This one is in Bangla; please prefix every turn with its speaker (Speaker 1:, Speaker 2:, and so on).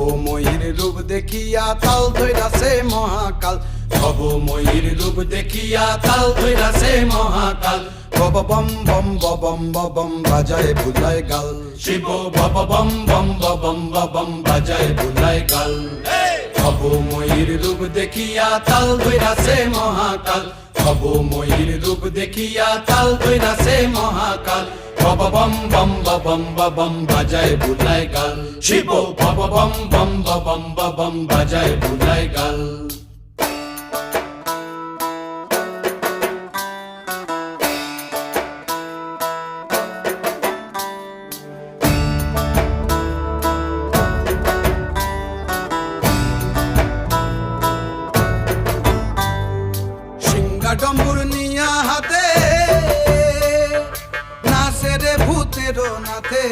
Speaker 1: ভবময়ীর রূপ দেখিয়া তাল ধইরাছে মহাকাল, ভবময়ীর রূপ দেখিয়া তাল ধইরাছে মহাকাল। বব বম বম বম বম বাজায় বুলায় গাল, শিব বব বম বম বম বম বাজায় বুলায় গাল। ভবময়ীর রূপ দেখিয়া তাল ধইরাছে মহাকাল, ভবময়ীর রূপ দেখিয়া তাল ধইরাছে মহাকাল। বব বম বম বম বাজায় বুলায় গাল, শিব বব বম বম বম বাজায় বুলায় গাল। ডম্বুর নিয়া হাতে নাচে রে ভূতের নাথে,